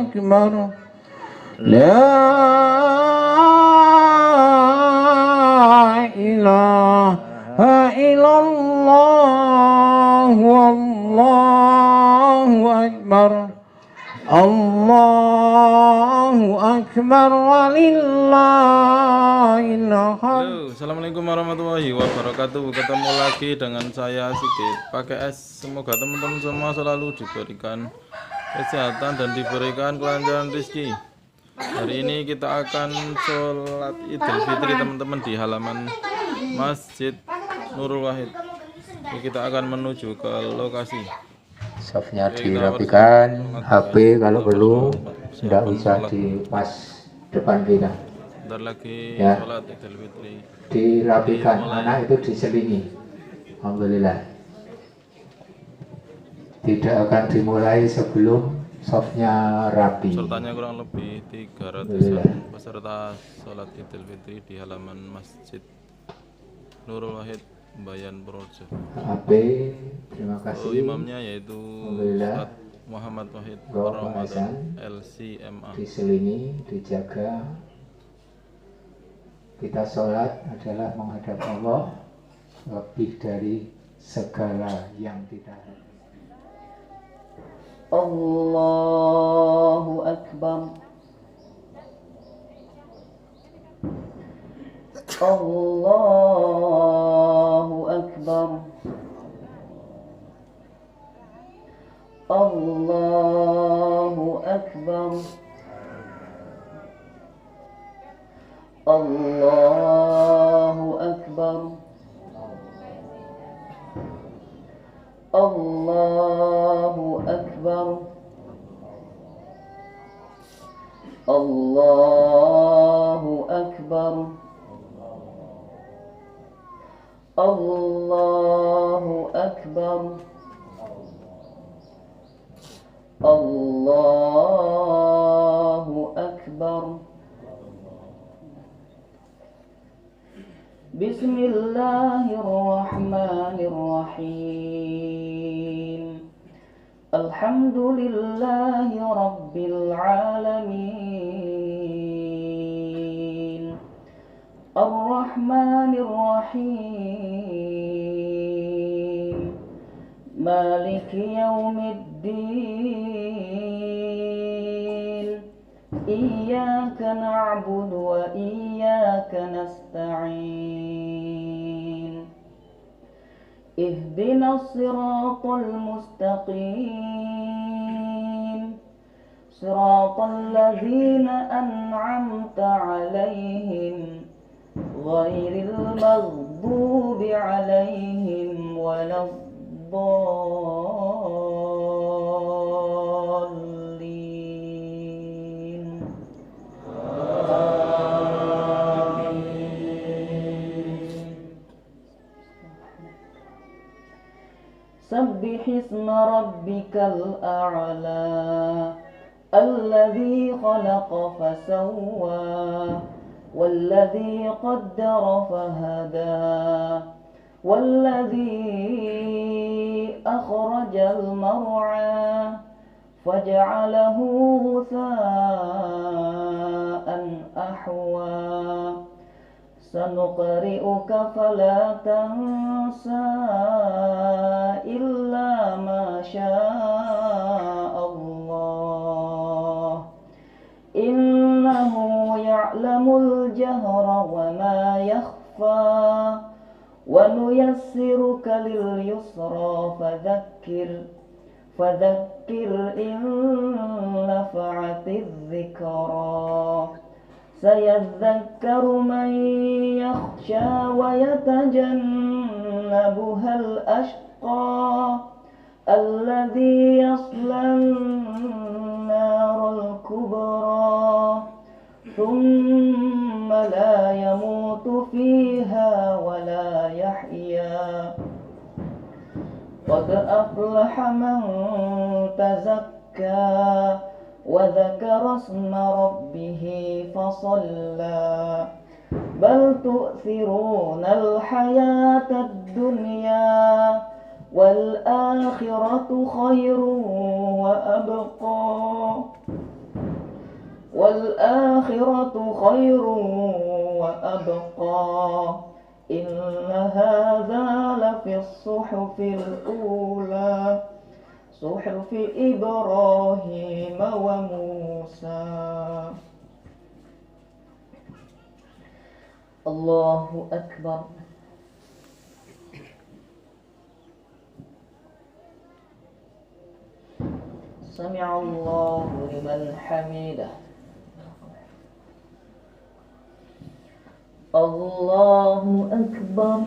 أكبر لا إله إلا الله والله أكبر Allahu Akbar walillahil hamd. Halo, assalamualaikum warahmatullahi wabarakatuh. Ketemu lagi dengan saya Sigit pakai S. Semoga teman-teman semua selalu diberikan kesehatan dan diberikan kelancaran rezeki. Hari ini kita akan sholat Idul Fitri teman-teman di halaman Masjid Nurul Wahid. Ini kita akan menuju ke lokasi. Softnya dirapikan, HP kalau perlu tidak usah di pas depan kita. Bentar lagi Ya. sholat Idul Fitri. Dirapikan, anak itu diselingi. Alhamdulillah. Tidak akan dimulai sebelum softnya rapi. Pesertanya kurang lebih 300 Alhamdulillah. peserta sholat Idul Fitri di halaman Masjid Nurul Wahid Bayan Purworejo. HP, terima kasih. Imamnya yaitu Alhamdulillah. Ustadz Muhammad Wahid Roh Ramadan Azan. LCMA. Diselingi, dijaga. Kita sholat adalah menghadap Allah lebih dari segala yang kita harapkan. Allahu Akbar. Allahu Akbar. Allahu Akbar. Allahu Akbar. Allahu Akbar. Allahu Akbar. Allahu Akbar. Allahu Akbar. Bismillahirrahmanirrahim. Alhamdulillahi Rabbil Alamin. Ar-Rahmanir Rahim. Maliki Yawmiddin. Iyyaka na'budu wa iyyaka nasta'in. Ihdinas siratal mustaqim. Siratal ladzina an'amta 'alaihim ghairil maghdubi 'alaihim waladdallin. Sabbih isma rabbikal a'la alladhi khalaqa fasawwa walladhi qaddara fahada walladhi akhrajal mar'a faj'alahu ghutha'an ahwa. Sanuqri'uka fala tansa illa ma syaa Allah. Innahu ya'lamul jahra wa ma yakhfa. Wa nuyassiruka lil yusra fadhakkir in nafa'atiz dhikra. Sayadzakkaru man yakhsha wa yatajannabuhal ashqa alladhi yaslan narul kubra thumma la yamutu fiha wa la yahya. Qad aflaha man tazakka wa dzakara isma rabbih fasalla. Bal tu'thirunal hayatad dunya wal akhiratu khairun wa abqa. خير وأبقى إن هذا لفي الصحف الأولى صحف إبراهيم وموسى. الله أكبر. سمع الله لمن حمده. الله أكبر.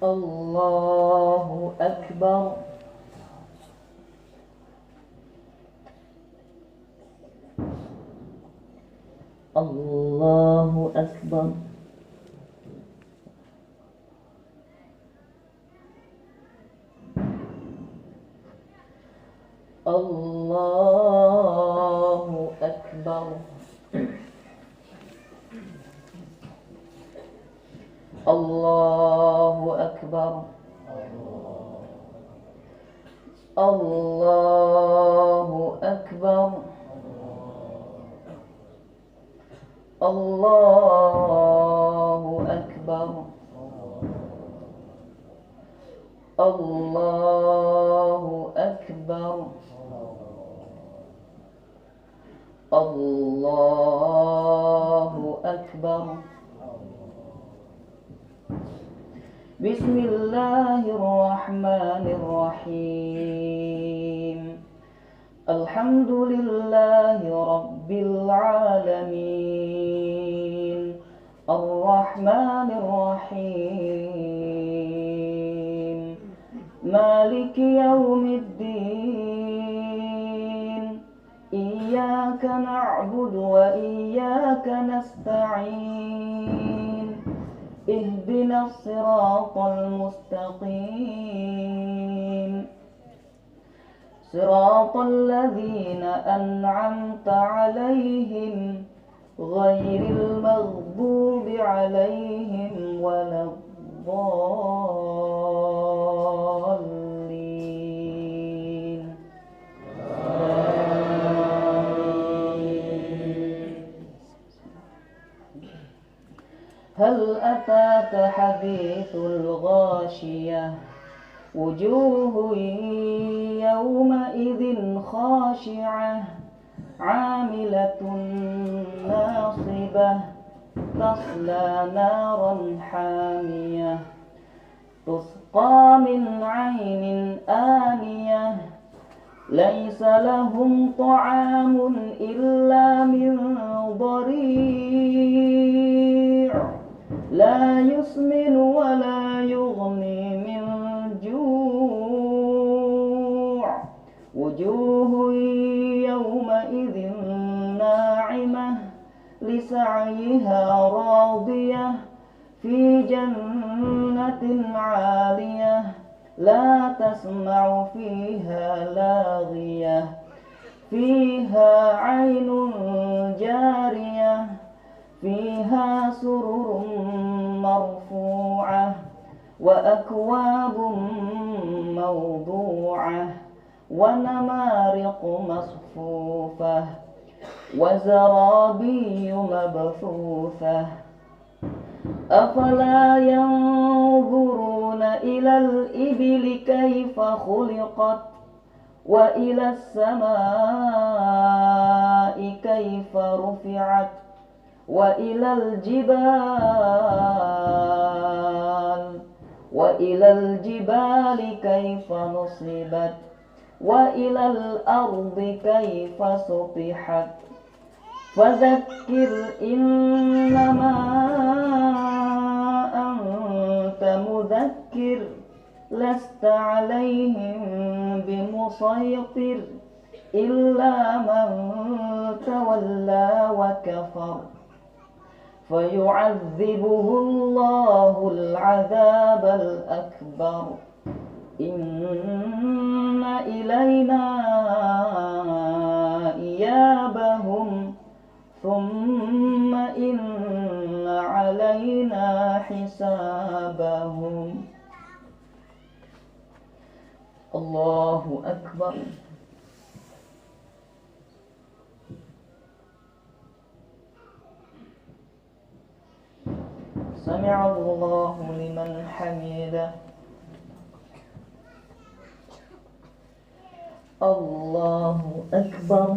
الله أكبر. الله أكبر. الله أكبر. الله أكبر. الله أكبر. الله أكبر. الله أكبر. الله أكبر. بسم الله الرحمن الرحيم. الحمد لله رب العالمين الرحمن الرحيم مالك يوم الدين إياك نعبد وإياك نستعين اهدنا الصراط المستقيم صراط الذين أنعمت عليهم غير المغضوب عليهم ولا الضالين. هل أتاك حديث الغاشية وجوه يومئذ خاشعة عاملة ناصبة تصلى نارا حامية تسقى من عين آنية ليس لهم طعام إلا من ضريع لا يسمن ولا يغني من جوع وجوه يومئذ ناعمة لسعيها راضية في جنة عالية لا تسمع فيها لاغية فيها عين جارية فيها سرر مرفوعة وأكواب موضوعة ونمارق مصفوفة وزرابي مبثوثة أفلا ينظرون إلى الإبل كيف خلقت وإلى السماء كيف رفعت وإلى الجبال كيف نصبت وإلى الأرض كيف سطحت فذكر إنما أنت مذكر لست عليهم بمسيطر إلا من تولى وكفر فيعذبه الله العذاب الأكبر إن إلينا إيابهم ثم إن علينا حسابهم. الله أكبر. أكبر سمع الله لمن حمده الله أكبر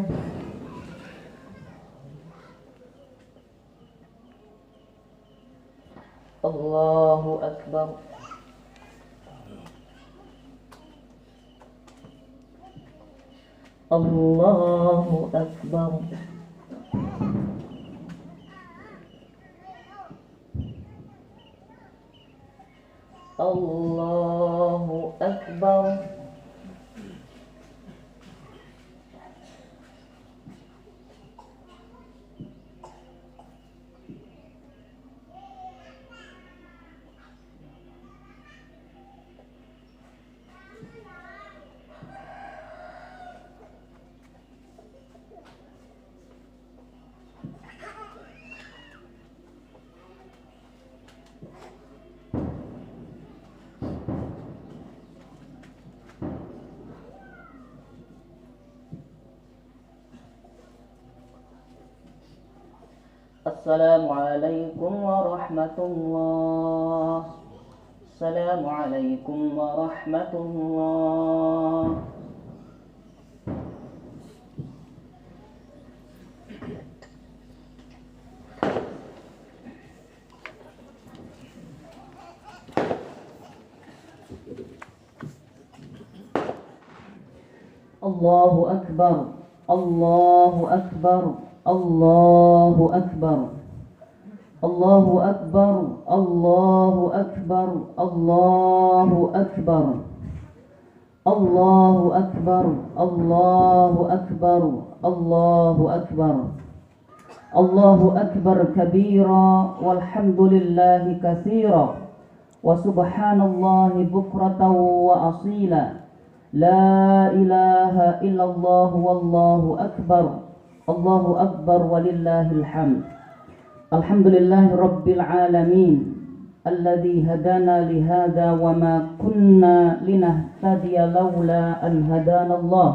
الله أكبر الله أكبر الله أكبر السلام عليكم ورحمة الله السلام عليكم ورحمة الله الله أكبر الله أكبر الله أكبر الله أكبر الله أكبر الله أكبر الله أكبر الله أكبر الله أكبر الله أكبر كبيرا والحمد لله كثيرا وسبحان الله بكرة وأصيلا لا إله إلا الله والله أكبر الله أكبر ولله الحمد الحمد لله رب العالمين الذي هدانا لهذا وما كنا لنهتدي لولا أن هدانا الله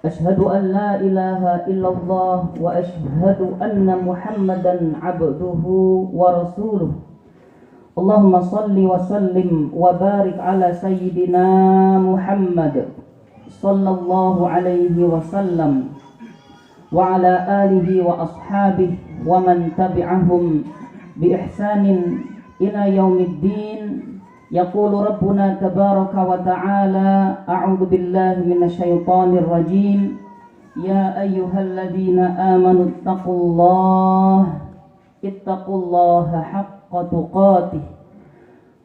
أشهد أن لا إله إلا الله وأشهد أن محمدا عبده ورسوله اللهم صل وسلم وبارك على سيدنا محمد صلى الله عليه وسلم وعلى آله وأصحابه ومن تبعهم بإحسان إلى يوم الدين يقول ربنا تبارك وتعالى أعوذ بالله من الشيطان الرجيم يا أيها الذين آمنوا اتقوا الله حق تقاته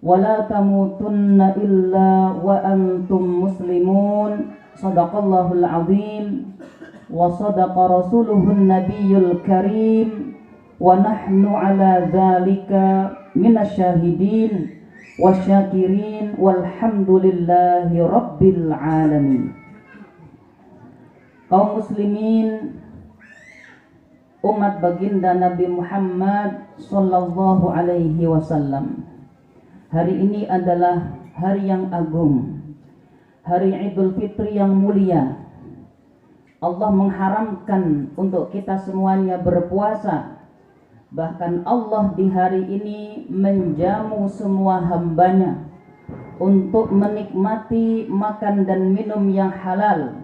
ولا تموتن إلا وأنتم مسلمون صدق الله العظيم وصدق رسوله النبي الكريم ونحن على ذلك من الشاهدين والشاكرين والحمد لله رب العالمين. Kaum muslimin, umat baginda Nabi Muhammad sallallahu alaihi wasallam, hari ini adalah hari yang agung, hari Idul Fitri yang mulia. Allah mengharamkan untuk kita semuanya berpuasa. Bahkan Allah di hari ini menjamu semua hambanya untuk menikmati makan dan minum yang halal,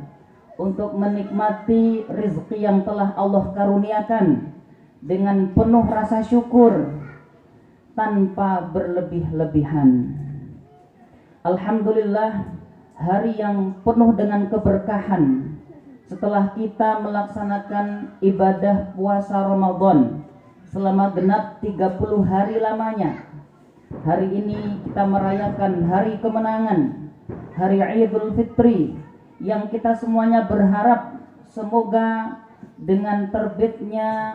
untuk menikmati rezeki yang telah Allah karuniakan dengan penuh rasa syukur tanpa berlebih-lebihan. Alhamdulillah, hari yang penuh dengan keberkahan. Setelah kita melaksanakan ibadah puasa Ramadan selama genap 30 hari lamanya, hari ini kita merayakan hari kemenangan, hari Idul Fitri, yang kita semuanya berharap semoga dengan terbitnya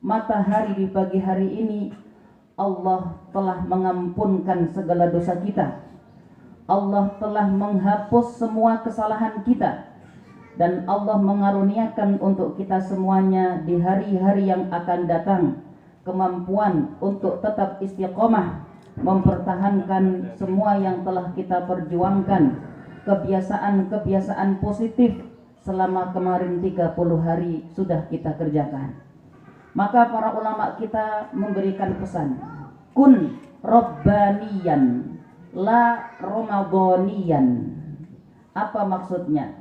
matahari di pagi hari ini Allah telah mengampunkan segala dosa kita, Allah telah menghapus semua kesalahan kita, dan Allah mengaruniakan untuk kita semuanya di hari-hari yang akan datang kemampuan untuk tetap istiqomah mempertahankan semua yang telah kita perjuangkan kebiasaan-kebiasaan positif selama kemarin 30 hari sudah kita kerjakan. Maka para ulama kita memberikan pesan, kun robbaniyan la ramadhaniyan. Apa maksudnya?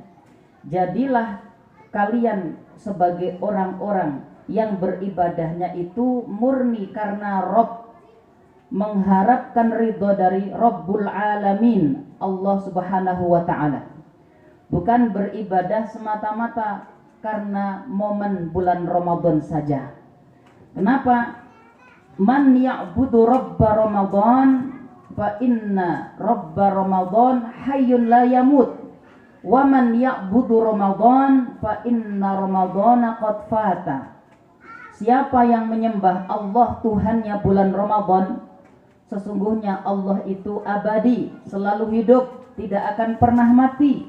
Jadilah kalian sebagai orang-orang yang beribadahnya itu murni karena Rabb, mengharapkan ridho dari Rabbul Alamin, Allah Subhanahu wa Ta'ala. Bukan beribadah semata-mata karena momen bulan Ramadan saja. Kenapa? Man ya'budu Rabba Ramadan fa inna Rabba Ramadan hayyun la yamut. Wa man ya'budu Ramadan fa inna Ramadana qad fata. Siapa yang menyembah Allah Tuhannya bulan Ramadan, sesungguhnya Allah itu abadi, selalu hidup, tidak akan pernah mati.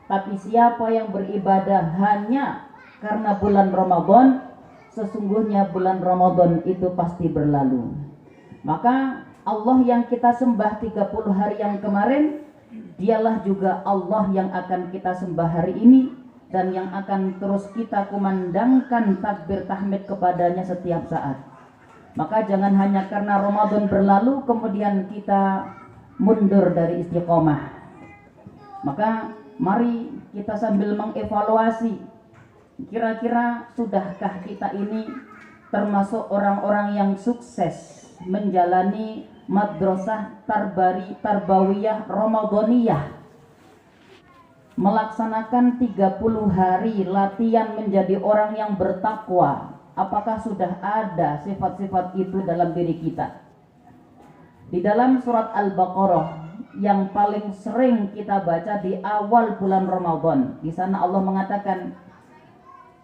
Tapi siapa yang beribadah hanya karena bulan Ramadan, sesungguhnya bulan Ramadan itu pasti berlalu. Maka Allah yang kita sembah 30 hari yang kemarin, dialah juga Allah yang akan kita sembah hari ini, dan yang akan terus kita kumandangkan takbir tahmid kepadanya setiap saat. Maka jangan hanya karena Ramadan berlalu kemudian kita mundur dari istiqomah. Maka mari kita sambil mengevaluasi, kira-kira sudahkah kita ini termasuk orang-orang yang sukses menjalani madrasah tarbawiyah Ramadaniyah, melaksanakan 30 hari latihan menjadi orang yang bertakwa. Apakah sudah ada sifat-sifat itu dalam diri kita? Di dalam surat Al-Baqarah yang paling sering kita baca di awal bulan Ramadan, di sana Allah mengatakan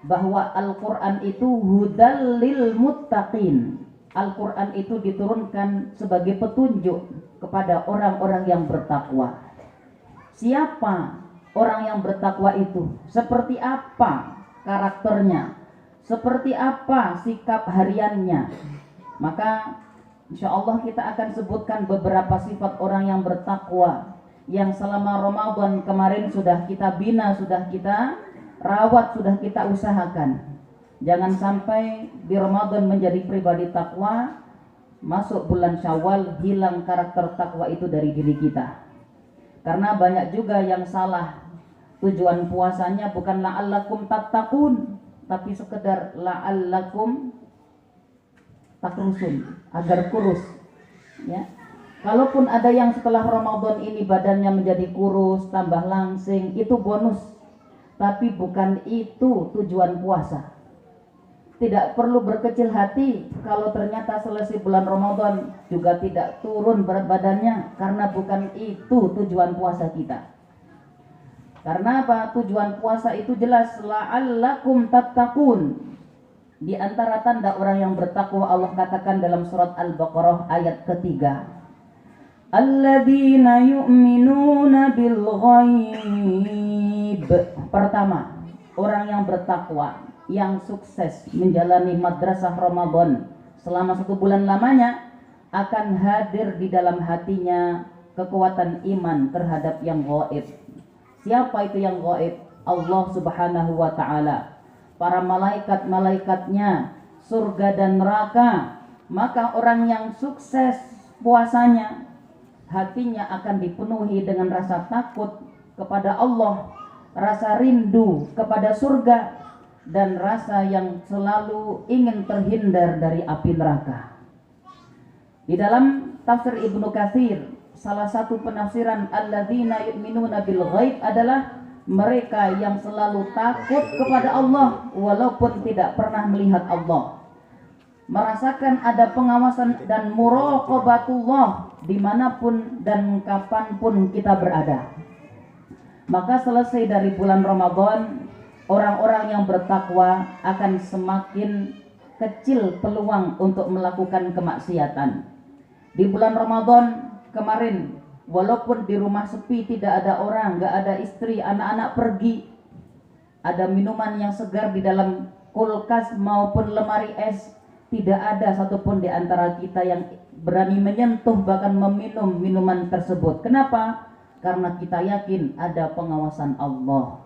bahwa Al-Quran itu hudal lil muttaqin. Al-Quran itu diturunkan sebagai petunjuk kepada orang-orang yang bertakwa. Siapa orang yang bertakwa itu? Seperti apa karakternya? Seperti apa sikap hariannya? Maka insya Allah kita akan sebutkan beberapa sifat orang yang bertakwa yang selama Ramadan kemarin sudah kita bina, sudah kita rawat, sudah kita usahakan. Jangan sampai di Ramadan menjadi pribadi takwa, masuk bulan Syawal hilang karakter takwa itu dari diri kita. Karena banyak juga yang salah. Tujuan puasanya bukan la'allakum tattaqun, tapi sekedar la'allakum takrusun, agar kurus. Ya. Kalaupun ada yang setelah Ramadan ini badannya menjadi kurus, tambah langsing, itu bonus. Tapi bukan itu tujuan puasa. Tidak perlu berkecil hati kalau ternyata selesai bulan Ramadan juga tidak turun berat badannya, karena bukan itu tujuan puasa kita. Karena apa? Tujuan puasa itu jelas, la'allakum tattaqun. Di antara tanda orang yang bertakwa Allah katakan dalam surat Al-Baqarah ayat ketiga, alladzina yu'minuna bil ghaib. Pertama, orang yang bertakwa, yang sukses menjalani madrasah Ramadan selama 1 bulan lamanya, akan hadir di dalam hatinya kekuatan iman terhadap yang gaib. Siapa itu yang gaib? Allah Subhanahu wa Ta'ala, para malaikat-malaikatnya, surga dan neraka. Maka orang yang sukses puasanya, hatinya akan dipenuhi dengan rasa takut kepada Allah, rasa rindu kepada surga, dan rasa yang selalu ingin terhindar dari api neraka. Di dalam tafsir Ibnu Katsir, salah satu penafsiran alladzina yu'minuna bil ghaib adalah mereka yang selalu takut kepada Allah walaupun tidak pernah melihat Allah, merasakan ada pengawasan dan muraqabatullah dimanapun dan kapanpun kita berada. Maka selesai dari bulan Ramadan, orang-orang yang bertakwa akan semakin kecil peluang untuk melakukan kemaksiatan. Di bulan Ramadan kemarin, walaupun di rumah sepi, tidak ada orang, gak ada istri, anak-anak pergi, ada minuman yang segar di dalam kulkas maupun lemari es, tidak ada satupun di antara kita yang berani menyentuh bahkan meminum minuman tersebut. Kenapa? karena kita yakin ada pengawasan Allah.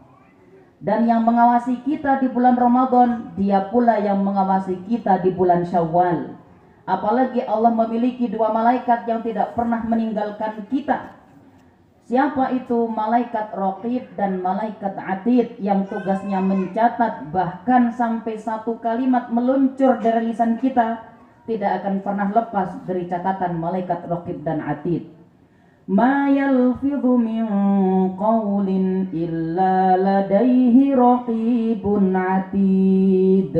Dan yang mengawasi kita di bulan Ramadan, dia pula yang mengawasi kita di bulan Syawal. Apalagi Allah memiliki 2 malaikat yang tidak pernah meninggalkan kita. Siapa itu? Malaikat Raqib dan malaikat Atid, yang tugasnya mencatat, bahkan sampai 1 kalimat meluncur dari lisan kita tidak akan pernah lepas dari catatan malaikat Raqib dan Atid. Ma yalfidhu min qawlin illa ladaihi raqibun atid.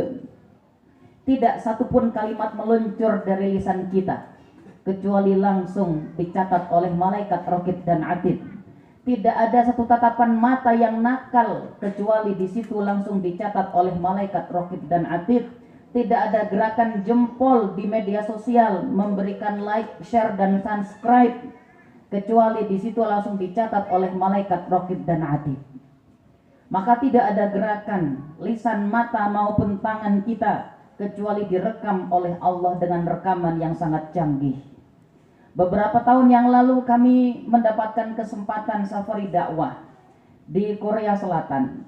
Tidak satupun kalimat meluncur dari lisan kita kecuali langsung dicatat oleh malaikat Raqib dan Atid. Tidak ada satu tatapan mata yang nakal kecuali di situ langsung dicatat oleh malaikat Raqib dan Atid. Tidak ada gerakan jempol di media sosial memberikan like, share dan subscribe kecuali di situ langsung dicatat oleh malaikat Raqib dan Atid. Maka tidak ada gerakan lisan, mata maupun tangan kita kecuali direkam oleh Allah dengan rekaman yang sangat canggih. Beberapa tahun yang lalu kami mendapatkan kesempatan safari dakwah di Korea Selatan.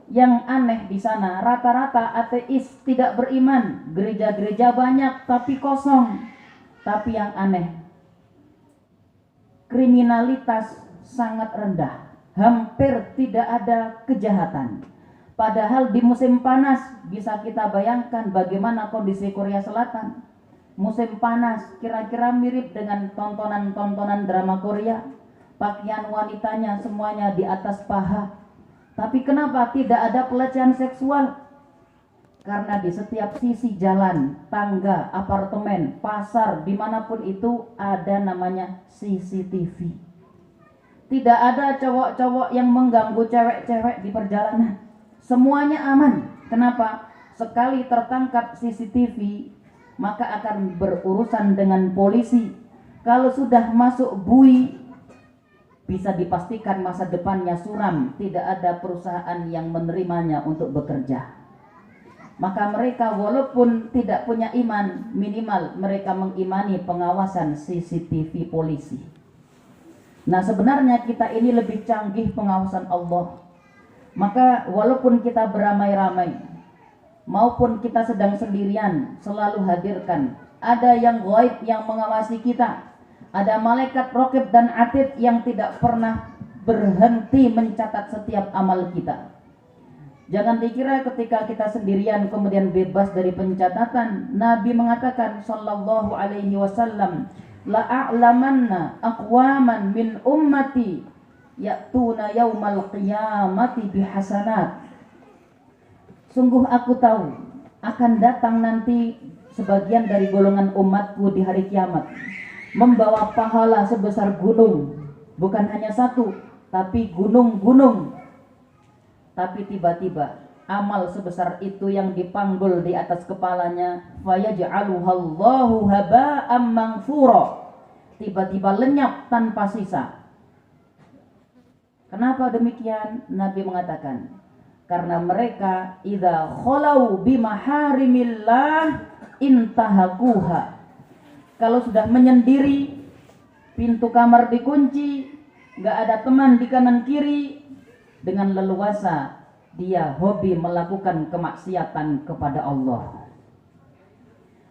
Yang aneh di sana rata-rata ateis, tidak beriman, gereja-gereja banyak tapi kosong. Tapi yang aneh, kriminalitas sangat rendah, hampir tidak ada kejahatan. Padahal di musim panas bisa kita bayangkan bagaimana kondisi Korea Selatan. Musim panas kira-kira mirip dengan tontonan-tontonan drama Korea. Pakaian wanitanya semuanya di atas paha. Tapi kenapa tidak ada pelecehan seksual? Karena di setiap sisi jalan, tangga, apartemen, pasar, dimanapun itu ada namanya CCTV. Tidak ada cowok-cowok yang mengganggu cewek-cewek di perjalanan. Semuanya aman. Kenapa? Sekali tertangkap CCTV, maka akan berurusan dengan polisi. Kalau sudah masuk bui, bisa dipastikan masa depannya suram. Tidak ada perusahaan yang menerimanya untuk bekerja. Maka mereka walaupun tidak punya iman, minimal mereka mengimani pengawasan CCTV polisi. Nah, sebenarnya kita ini lebih canggih pengawasan Allah. Maka walaupun kita beramai-ramai maupun kita sedang sendirian, selalu hadirkan ada yang gaib yang mengawasi kita. Ada malaikat Raqib dan Atid yang tidak pernah berhenti mencatat setiap amal kita. Jangan dikira ketika kita sendirian kemudian bebas dari pencatatan. Nabi mengatakan sallallahu alaihi wasallam, la a'lamanna aqwaman min ummati ya'tuna yaumal qiyamati bihasanat. Sungguh aku tahu akan datang nanti sebagian dari golongan umatku di hari kiamat membawa pahala sebesar gunung, bukan hanya satu tapi gunung-gunung. Tapi tiba-tiba amal sebesar itu yang dipanggul di atas kepalanya, fayaj'aluhallahu haba'am manthura, tiba-tiba lenyap tanpa sisa. Kenapa demikian? Nabi mengatakan, karena mereka idza khalau bimaharimillah intahakuha. Kalau sudah menyendiri, pintu kamar dikunci, nggak ada teman di kanan kiri, dengan leluasa dia hobi melakukan kemaksiatan kepada Allah.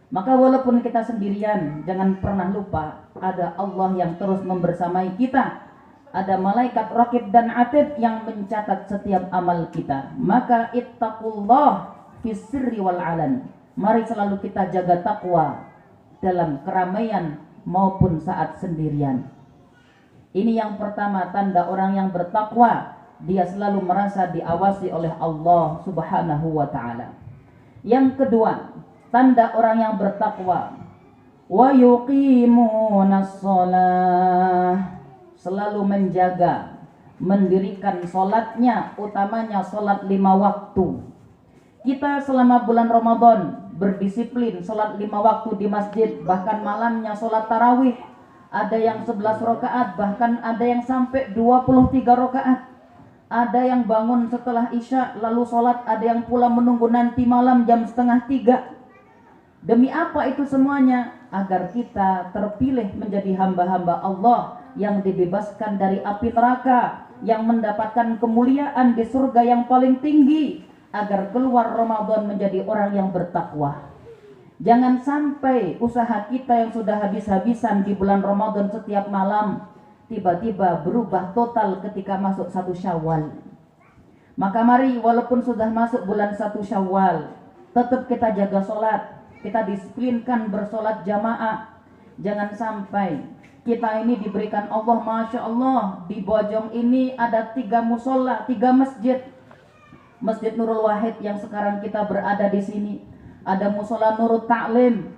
Maka walaupun kita sendirian, jangan pernah lupa ada Allah yang terus membersamai kita. Ada malaikat Raqib dan Atid yang mencatat setiap amal kita. Maka ittaqullah fis sirri wal alan. Mari selalu kita jaga takwa dalam keramaian maupun saat sendirian. Ini yang pertama, tanda orang yang bertakwa. Dia selalu merasa diawasi oleh Allah Subhanahu wa ta'ala. Yang kedua, tanda orang yang bertakwa, wa yuqimunas shalah, selalu menjaga, mendirikan sholatnya, utamanya sholat 5 waktu. Kita selama bulan Ramadan berdisiplin sholat 5 waktu di masjid, bahkan malamnya sholat tarawih. Ada yang 11 rakaat, bahkan ada yang sampai 23 rakaat. Ada yang bangun setelah isya lalu sholat, ada yang pula menunggu nanti malam jam 2:30. Demi apa itu semuanya? Agar kita terpilih menjadi hamba-hamba Allah, yang dibebaskan dari api neraka, yang mendapatkan kemuliaan di surga yang paling tinggi, agar keluar Ramadan menjadi orang yang bertakwa. Jangan sampai usaha kita yang sudah habis-habisan di bulan Ramadan setiap malam tiba-tiba berubah total ketika masuk 1 Syawal. Maka mari, walaupun sudah masuk bulan 1 Syawal, tetap kita jaga sholat, kita disiplinkan bersolat jamaah. Jangan sampai kita ini diberikan Allah, Masya Allah, di Bojong ini ada 3 musola, 3 masjid. Masjid Nurul Wahid yang sekarang kita berada di sini, ada musola Nurul Ta'lim,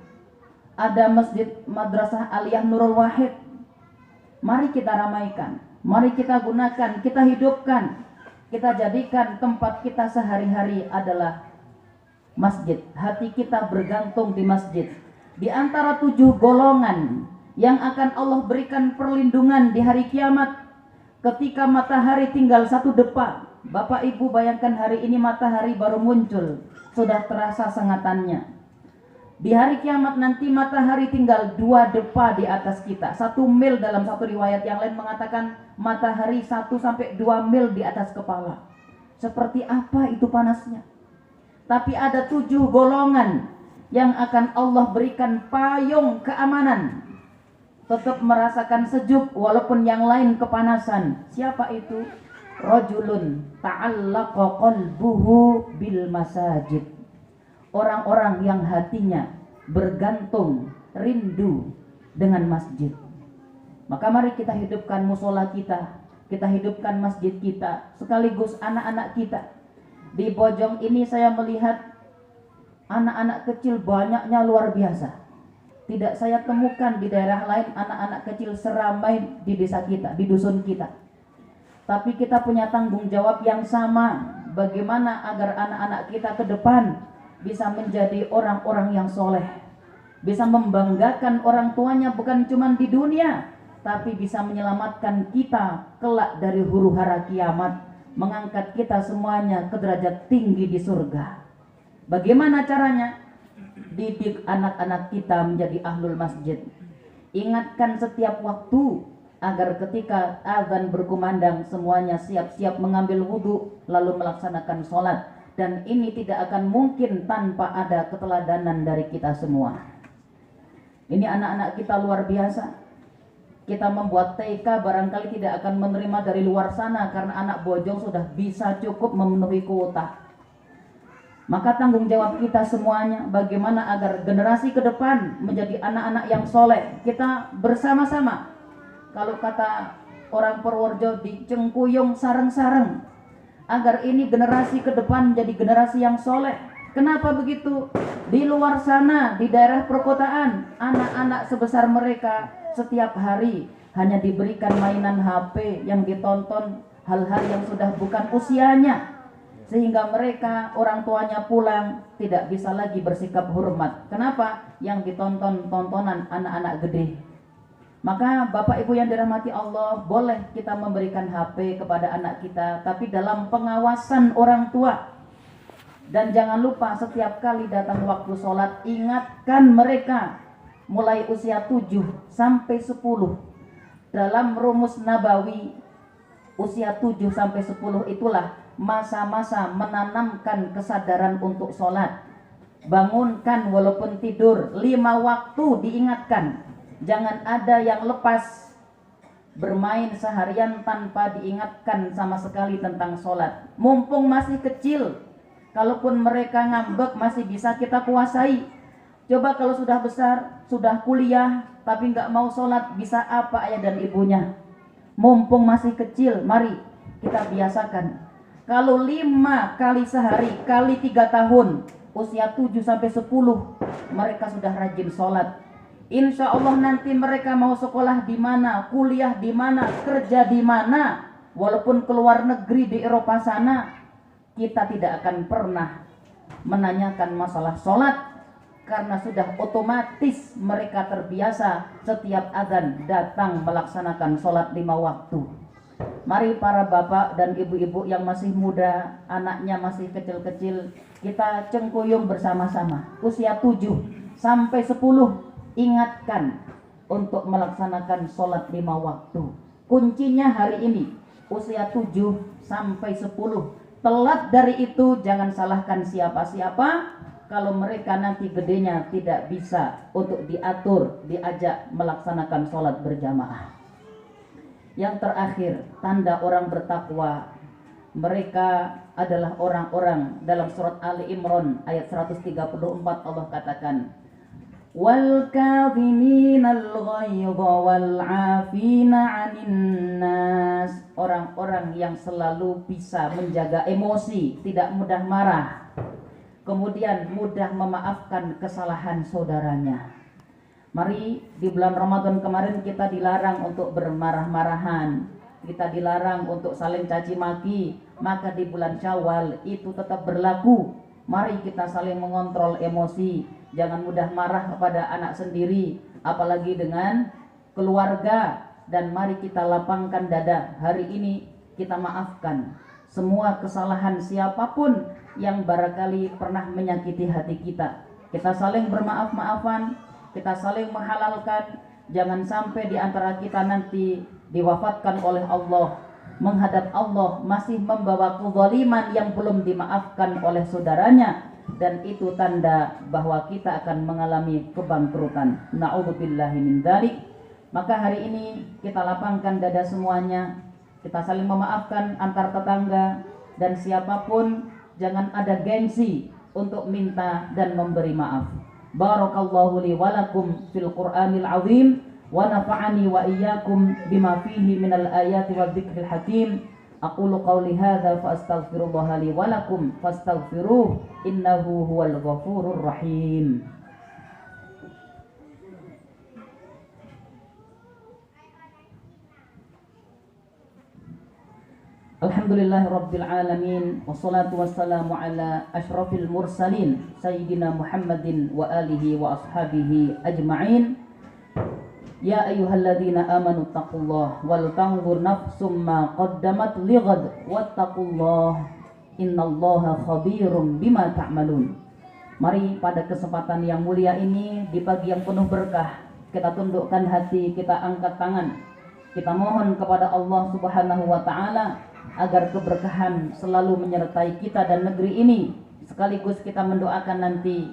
ada masjid Madrasah Aliyah Nurul Wahid. Mari kita ramaikan, mari kita gunakan, kita hidupkan, kita jadikan tempat kita sehari-hari adalah masjid. Hati kita bergantung di masjid. Di antara 7 golongan yang akan Allah berikan perlindungan di hari kiamat, ketika matahari tinggal 1 depa. Bapak Ibu bayangkan, hari ini matahari baru muncul, sudah terasa sengatannya. Di hari kiamat nanti matahari tinggal 2 depa di atas kita, 1 mil. Dalam satu riwayat yang lain mengatakan matahari 1-2 mil di atas kepala. Seperti apa itu panasnya? Tapi ada 7 golongan yang akan Allah berikan payung keamanan, tetap merasakan sejuk walaupun yang lain kepanasan. Siapa itu? Rajulun ta'allaqa qalbuhu bil masajid. Orang-orang yang hatinya bergantung, rindu dengan masjid. Maka mari kita hidupkan musola kita hidupkan masjid kita, sekaligus anak-anak kita. Di Bojong ini saya melihat anak-anak kecil banyaknya luar biasa. Tidak saya temukan di daerah lain anak-anak kecil seramai di desa kita, di dusun kita. Tapi kita punya tanggung jawab yang sama, bagaimana agar anak-anak kita ke depan bisa menjadi orang-orang yang soleh, bisa membanggakan orang tuanya bukan cuma di dunia, tapi bisa menyelamatkan kita kelak dari huru-hara kiamat, mengangkat kita semuanya ke derajat tinggi di surga. Bagaimana caranya? Didik anak-anak kita menjadi ahlul masjid. Ingatkan setiap waktu agar ketika azan berkumandang semuanya siap-siap mengambil wudhu lalu melaksanakan sholat. Dan ini tidak akan mungkin tanpa ada keteladanan dari kita semua. Ini anak-anak kita luar biasa. Kita membuat TK barangkali tidak akan menerima dari luar sana karena anak Bojong sudah bisa cukup memenuhi kuota. Maka tanggung jawab kita semuanya bagaimana agar generasi ke depan menjadi anak-anak yang soleh. Kita bersama-sama, kalau kata orang Purworejo, di cengkuyung sareng-sareng, agar ini generasi ke depan menjadi generasi yang soleh. Kenapa begitu? Di luar sana, di daerah perkotaan, anak-anak sebesar mereka setiap hari hanya diberikan mainan HP yang ditonton hal-hal yang sudah bukan usianya, sehingga mereka, orang tuanya pulang tidak bisa lagi bersikap hormat. Kenapa? Yang ditonton tontonan anak-anak gede. Maka Bapak Ibu yang dirahmati Allah, boleh kita memberikan HP kepada anak kita, tapi dalam pengawasan orang tua. Dan jangan lupa setiap kali datang waktu sholat, ingatkan mereka mulai usia 7 sampai 10. Dalam rumus Nabawi, usia 7 sampai 10 itulah masa-masa menanamkan kesadaran untuk sholat. Bangunkan walaupun tidur, 5 waktu diingatkan. Jangan ada yang lepas bermain seharian tanpa diingatkan sama sekali tentang sholat. Mumpung masih kecil, kalaupun mereka ngambek masih bisa kita kuasai. Coba kalau sudah besar, sudah kuliah, tapi nggak mau sholat, bisa apa ayah dan ibunya? Mumpung masih kecil, mari kita biasakan. Kalau 5 kali sehari, kali 3 tahun, usia 7 sampai 10, mereka sudah rajin sholat. Insya Allah nanti mereka mau sekolah di mana, kuliah di mana, kerja di mana, walaupun keluar negeri di Eropa sana, kita tidak akan pernah menanyakan masalah sholat, karena sudah otomatis mereka terbiasa setiap azan datang melaksanakan sholat 5 waktu. Mari para bapak dan ibu-ibu yang masih muda, anaknya masih kecil-kecil, kita cengkuyung bersama-sama. Usia 7 sampai 10, ingatkan untuk melaksanakan sholat 5 waktu. Kuncinya hari ini usia 7 sampai 10. Telat dari itu jangan salahkan siapa-siapa kalau mereka nanti gedenya tidak bisa untuk diatur, diajak melaksanakan sholat berjamaah. Yang terakhir, tanda orang bertakwa, mereka adalah orang-orang dalam surat Ali Imran ayat 134 Allah katakan, wal kadhiminal ghaidha wal 'afina 'anil nas, orang-orang yang selalu bisa menjaga emosi, tidak mudah marah, kemudian mudah memaafkan kesalahan saudaranya. Mari di bulan Ramadan kemarin kita dilarang untuk bermarah-marahan, kita dilarang untuk saling caci maki, maka di bulan Syawal itu tetap berlaku. Mari kita saling mengontrol emosi, jangan mudah marah kepada anak sendiri, apalagi dengan keluarga, dan mari kita lapangkan dada. Hari ini kita maafkan semua kesalahan siapapun yang barangkali pernah menyakiti hati kita. Kita saling bermaaf-maafan, kita saling menghalalkan. Jangan sampai di antara kita nanti diwafatkan oleh Allah, menghadap Allah masih membawa kezaliman yang belum dimaafkan oleh saudaranya, dan itu tanda bahwa kita akan mengalami kebangkrutan. Na'udzubillahi min dzalik. Maka hari ini kita lapangkan dada semuanya, kita saling memaafkan antar tetangga, dan siapapun jangan ada gengsi untuk minta dan memberi maaf. Barakallahu li wa lakum fil Qur'anil azim wa nafa'ani wa iyyakum bima fihi minal ayati wadh-dhikril hakim. Aqulu qawli hadza fa astaghfirullaha li wa lakum fastaghfiruh innahu huwal ghafurur rahim. Alhamdulillahi rabbil alamin, wassalatu wassalamu ala asyrafil mursalin sayyidina Muhammadin wa alihi wa ashabihi ajma'in. Ya ayyuhalladzina amanu taqullah wal tanzur nafsum ma qaddamat lighad wattaqullah innallaha khabirum bima ta'malun. Mari pada kesempatan yang mulia ini, di pagi yang penuh berkah, kita tundukkan hati, kita angkat tangan, kita mohon kepada Allah Subhanahu wa taala agar keberkahan selalu menyertai kita dan negeri ini. Sekaligus kita mendoakan nanti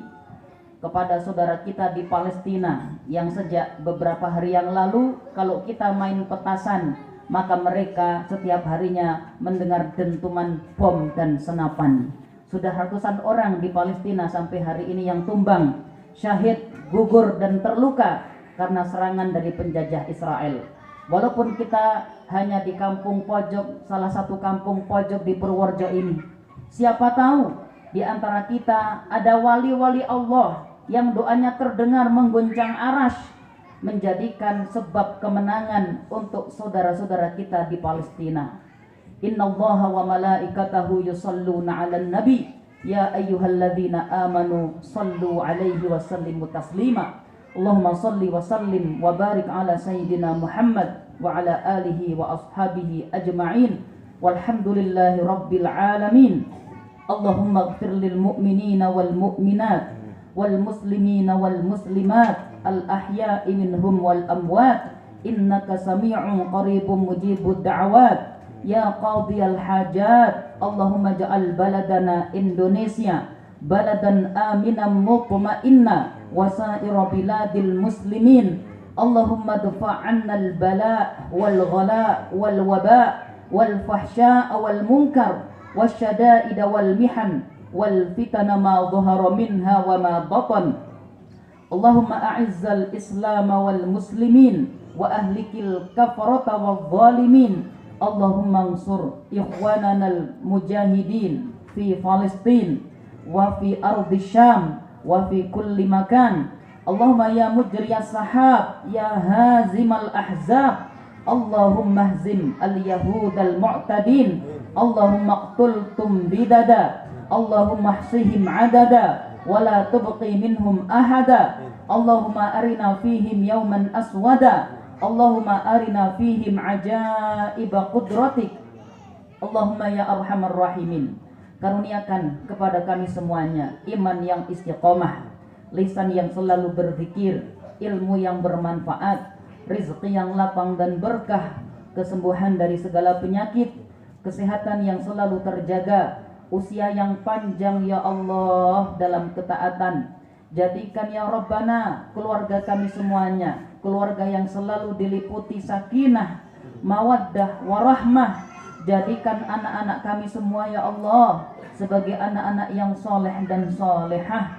kepada saudara kita di Palestina yang sejak beberapa hari yang lalu kalau kita main petasan, maka mereka setiap harinya mendengar dentuman bom dan senapan. Sudah ratusan orang di Palestina sampai hari ini yang tumbang, syahid, gugur dan terluka karena serangan dari penjajah Israel. Walaupun kita hanya di kampung pojok, salah satu kampung pojok di Purworejo ini, siapa tahu di antara kita ada wali-wali Allah yang doanya terdengar mengguncang arasy, menjadikan sebab kemenangan untuk saudara-saudara kita di Palestina. Innallaha wa malaikatahu yusalluna 'alan nabi ya ayyuhalladzina amanu sallu 'alaihi wa sallimu taslima. Allahumma salli wa sallim wa barik ala sayyidina Muhammad wa ala alihi wa ashabihi ajma'in walhamdulillahi rabbil alamin. Allahumma ighfir lil mu'minina wal mu'minat wal muslimina wal muslimat al ahya'i minhum wal amwat innaka sami'un qaribun mujibud da'awat ya qadiyal hajat. Allahumma ja'al baladana Indonesia baladan aminan mutma'inna wa sa'ira biladil muslimin. Allahumma dfa' 'anna al bala' wal ghala' wal waba' wal fahsya' wal munkar wasyada'id wal mihan wal fitana ma dhahara minha wa ma batan. Allahumma a'izzal islam wal muslimin wa ahlikil kafarata wal zalimin. Allahumma ansur ikhwanana al mujahidin fi Palestin wa fi ardi Syam wa fi kulli makan. Allahumma ya mujriyas sahab ya hazimal ahzab. Allahumma hzim al yahud al mu'tadin. Allahumma qtultum bidada. Allahumma hsihim adada wa la tubqi minhum ahada. Allahumma arina fihim yawman aswada. Allahumma arina fihim ajaiba qudratik. Allahumma ya arhamar rahimin, karuniakan kepada kami semuanya iman yang istiqomah, lisan yang selalu berzikir, ilmu yang bermanfaat, rizki yang lapang dan berkah, kesembuhan dari segala penyakit, kesehatan yang selalu terjaga, usia yang panjang ya Allah dalam ketaatan. Jadikan ya Rabbana keluarga kami semuanya keluarga yang selalu diliputi sakinah, mawaddah, warahmah. Jadikan anak-anak kami semua ya Allah sebagai anak-anak yang soleh dan solehah.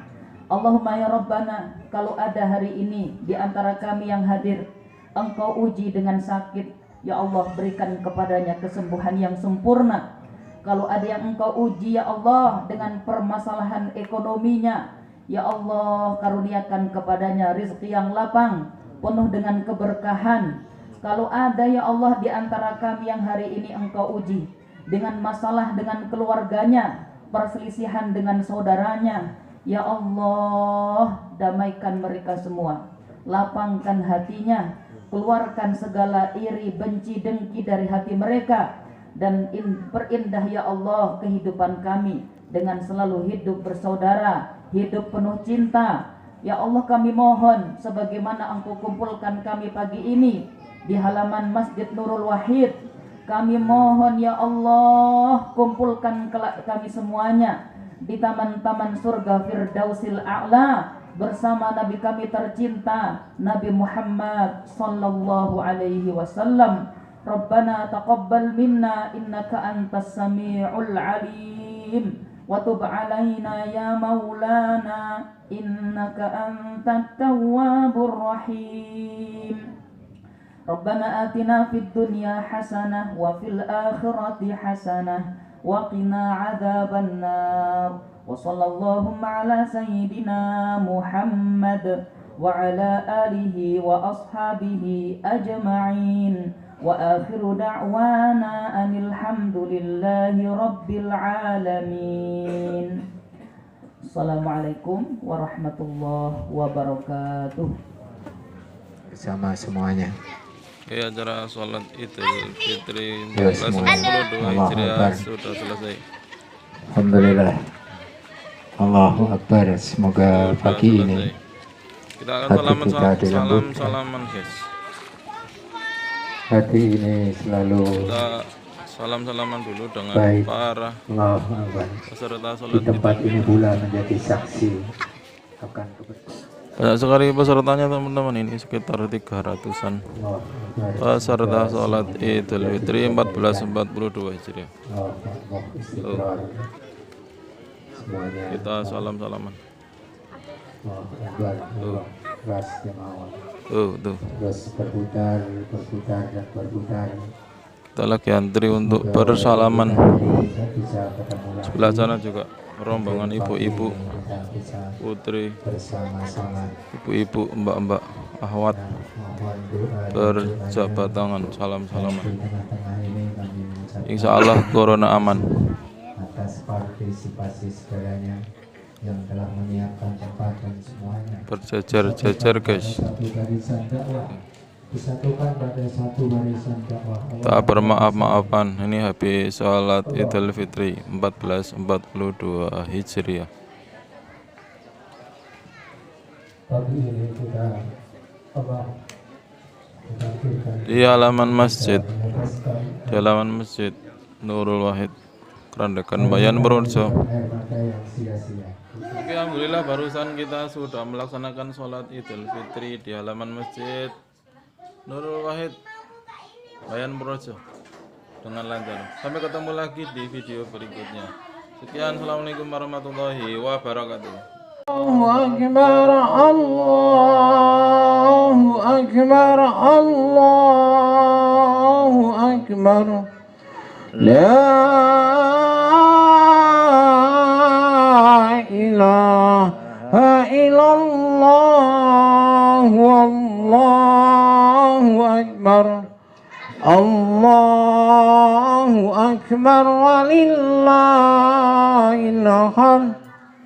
Allahumma ya Rabbana, kalau ada hari ini di antara kami yang hadir Engkau uji dengan sakit, ya Allah berikan kepadanya kesembuhan yang sempurna. Kalau ada yang Engkau uji ya Allah dengan permasalahan ekonominya, ya Allah karuniakan kepadanya rizki yang lapang, penuh dengan keberkahan. Kalau ada ya Allah di antara kami yang hari ini Engkau uji dengan masalah dengan keluarganya, perselisihan dengan saudaranya, ya Allah damaikan mereka semua, lapangkan hatinya, keluarkan segala iri, benci, dengki dari hati mereka, dan perindah ya Allah kehidupan kami dengan selalu hidup bersaudara, hidup penuh cinta. Ya Allah kami mohon sebagaimana Engkau kumpulkan kami pagi ini di halaman Masjid Nurul Wahid, kami mohon ya Allah kumpulkan kami semuanya di taman-taman surga Firdausil A'la bersama Nabi kami tercinta Nabi Muhammad sallallahu alaihi wasallam. Rabbana taqabbal minna innaka antas sami'ul alim wa tub alaina ya maulana innaka antat tawwabur rahim. Rabbana atina fid dunya hasanah wa fil akhirati hasanah wa qina adzaban nar. Wa sallallahu ala sayyidina Muhammad wa ala alihi wa ashabihi ajma'in. Wa akhiru da'wana anil hamdulillahi rabbil alamin. Assalamualaikum warahmatullahi wabarakatuh. Bersama semuanya. Oke, acara sholat Idul Fitri Ya, semuanya. 1442 Allahu Hijriah Akbar. sudah selesai. Alhamdulillah. Allahu Akbar. Semoga Sudah pagi selesai. ini Kita akan hati kita dilembutkan. salaman guys. Hati ini selalu Kita salam-salaman dulu dengan baik. para Allahu Akbar. peserta Di sholat tempat Idul ini pula menjadi saksi akan kebesaran. Banyak sekali pesertanya teman-teman, ini sekitar 300-an Allahu Akbar. peserta sholat Idul Fitri 1442 Hijriah. Allahu Akbar. Istighfar. Semuanya. Kita salam-salaman. Allahu Akbar. Allah. Keras jemaah. Tuh. Terus berputar dan berputar. Kita lagi antri untuk bersalaman. Tidak bisa ketemu lagi. Sebelah sana juga rombongan ibu-ibu, Kita bisa putri, bersama-sama. ibu-ibu, mbak-mbak, ahwat Mohon doa berjabat tangan, salam-salaman. di tengah-tengah ini kami mengucapkan Insya Allah corona aman. atas partisipasi segalanya yang telah menyiapkan tempat dan semuanya. Berjejer-jejer guys. Satu barisan dakwah. Disatukan pada satu barisan dakwah. Tak bermaaf-maafan. Ini habis sholat Idul Fitri 1442 Hijriah. Pagi ini kita Di halaman masjid, di halaman masjid Nurul Wahid, Kerandekan Bayan Purworejo. air mata yang sia-sia. Oke, alhamdulillah barusan kita sudah melaksanakan sholat Idul Fitri di halaman masjid Nurul Wahid, Bayan Purworejo dengan lancar. Sampai ketemu lagi di video berikutnya. Sekian, assalamualaikum warahmatullahi wabarakatuh. Allahu Akbar, Allahu Akbar, Allahu Akbar. La ilaha illallah, wallahu akbar. Allahu akbar walillahil hamd.